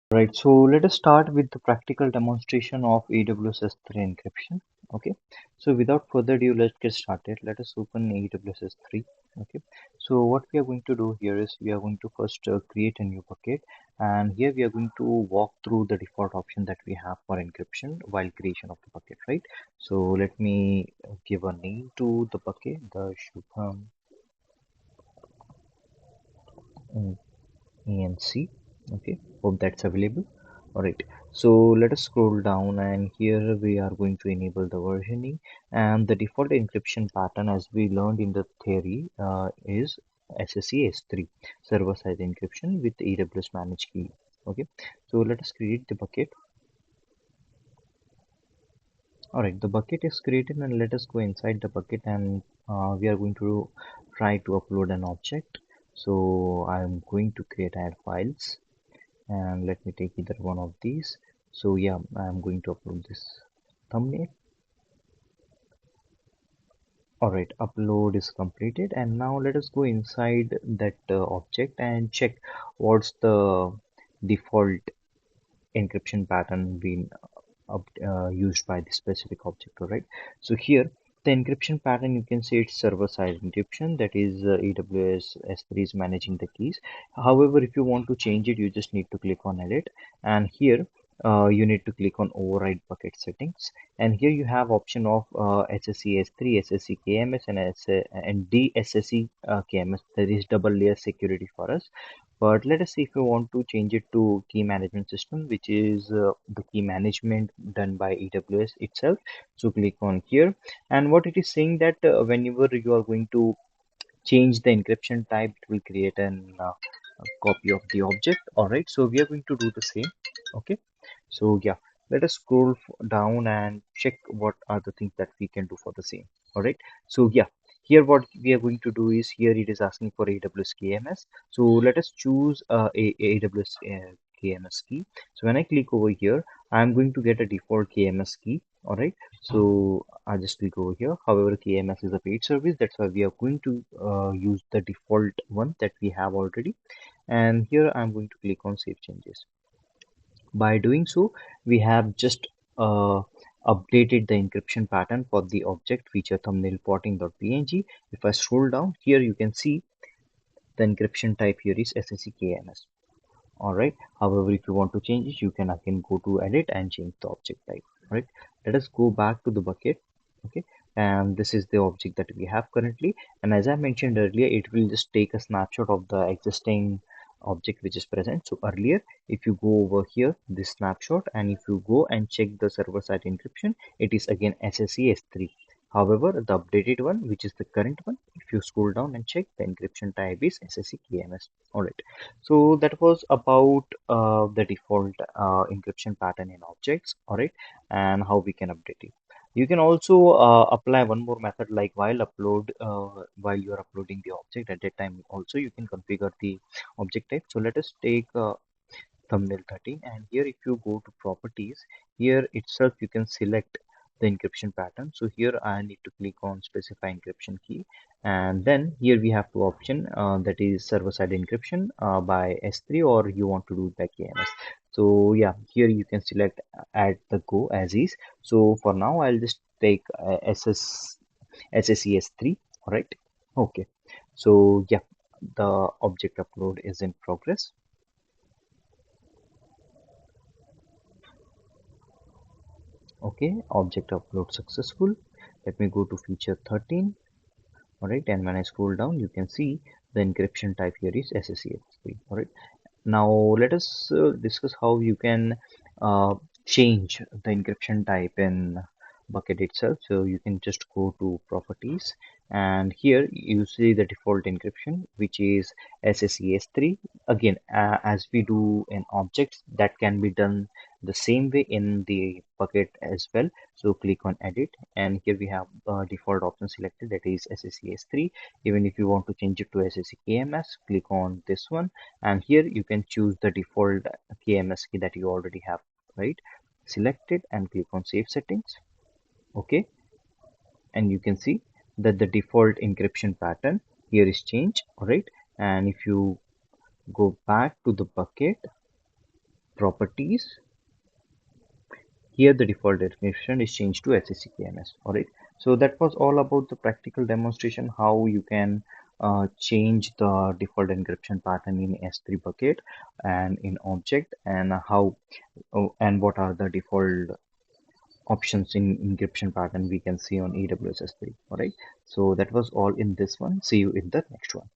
Right, so let us start with the practical demonstration of AWS S3 encryption. Okay, so without further ado, let's get started. Let us open AWS S3. Okay, so what we are going to do here is we are going to first create a new bucket, and here we are going to walk through the default option that we have for encryption while creation of the bucket, right? So let me give a name to the bucket, the Shubham ENC. Okay, hope that's available. All right, so let us scroll down, and here we are going to enable the versioning, and the default encryption pattern, as we learned in the theory, is SSE-S3, server-side encryption with AWS managed key. Okay, so let us create the bucket. All right, the bucket is created, and let us go inside the bucket, and we are going to try to upload an object. So I'm going to create add files, and let me take either one of these. So yeah, I'm going to upload this thumbnail. All right, upload is completed, and now let us go inside that object and check what's the default encryption pattern being used by the specific object. All right, so here the encryption pattern, you can say it's server-side encryption, that is AWS S3 is managing the keys. However, if you want to change it, you just need to click on edit, and here you need to click on override bucket settings, and here you have option of SSE-S3, SSE-KMS and DSSE-KMS. There is double layer security for us. But let us see if we want to change it to key management system, which is the key management done by AWS itself. So click on here, and what it is saying that whenever you are going to change the encryption type, it will create a copy of the object. All right, so we are going to do the same. Okay, so yeah, let us scroll down and check what are the things that we can do for the same. All right, so yeah, here what we are going to do is, here it is asking for AWS KMS. So let us choose a AWS KMS key. So when I click over here, I'm going to get a default KMS key. All right, so I just click over here. However, KMS is a paid service, that's why we are going to use the default one that we have already. And here I'm going to click on save changes. By doing so, we have just uh, updated the encryption pattern for the object feature thumbnail plotting.png. If I scroll down here, you can see the encryption type here is SSE-KMS. All right. However, if you want to change it, you can again go to edit and change the object type. All right. Let us go back to the bucket. Okay. And this is the object that we have currently. And as I mentioned earlier, it will just take a snapshot of the existing object which is present. So earlier, if you go over here, this snapshot, and if you go and check the server-side encryption, it is again SSE-S3. However, the updated one, which is the current one, if you scroll down and check, the encryption type is SSE-KMS. All right. So that was about the default encryption pattern in objects, all right, and how we can update it. You can also apply one more method, like while you are uploading the object, at that time also you can configure the object type. So let us take thumbnail 13, and here if you go to properties, here itself you can select the encryption pattern. So here I need to click on specify encryption key, and then here we have two option, that is server-side encryption by S3, or you want to do by KMS. So yeah, here you can select add the go as is. So for now I'll just take SSE-S3. All right, okay, so yeah, the object upload is in progress. Okay, object upload successful. Let me go to feature 13. All right, and when I scroll down, you can see the encryption type here is SSE-S3. All right, now let us discuss how you can uh, change the encryption type in bucket itself. So you can just go to properties, and here you see the default encryption, which is SSE-S3. Again, as we do in objects, that can be done the same way in the bucket as well. So click on edit, and here we have default option selected, that is SSE-S3. Even if you want to change it to SSE-KMS, click on this one, and here you can choose the default KMS key that you already have, right? Select it and click on save settings. Okay, and you can see that the default encryption pattern here is changed. All right, and if you go back to the bucket, properties. Here the default definition is changed to SSE-KMS. Alright, so that was all about the practical demonstration how you can change the default encryption pattern in S3 bucket and in object, and how and what are the default options in encryption pattern we can see on AWS S3. Alright, so that was all in this one. See you in the next one.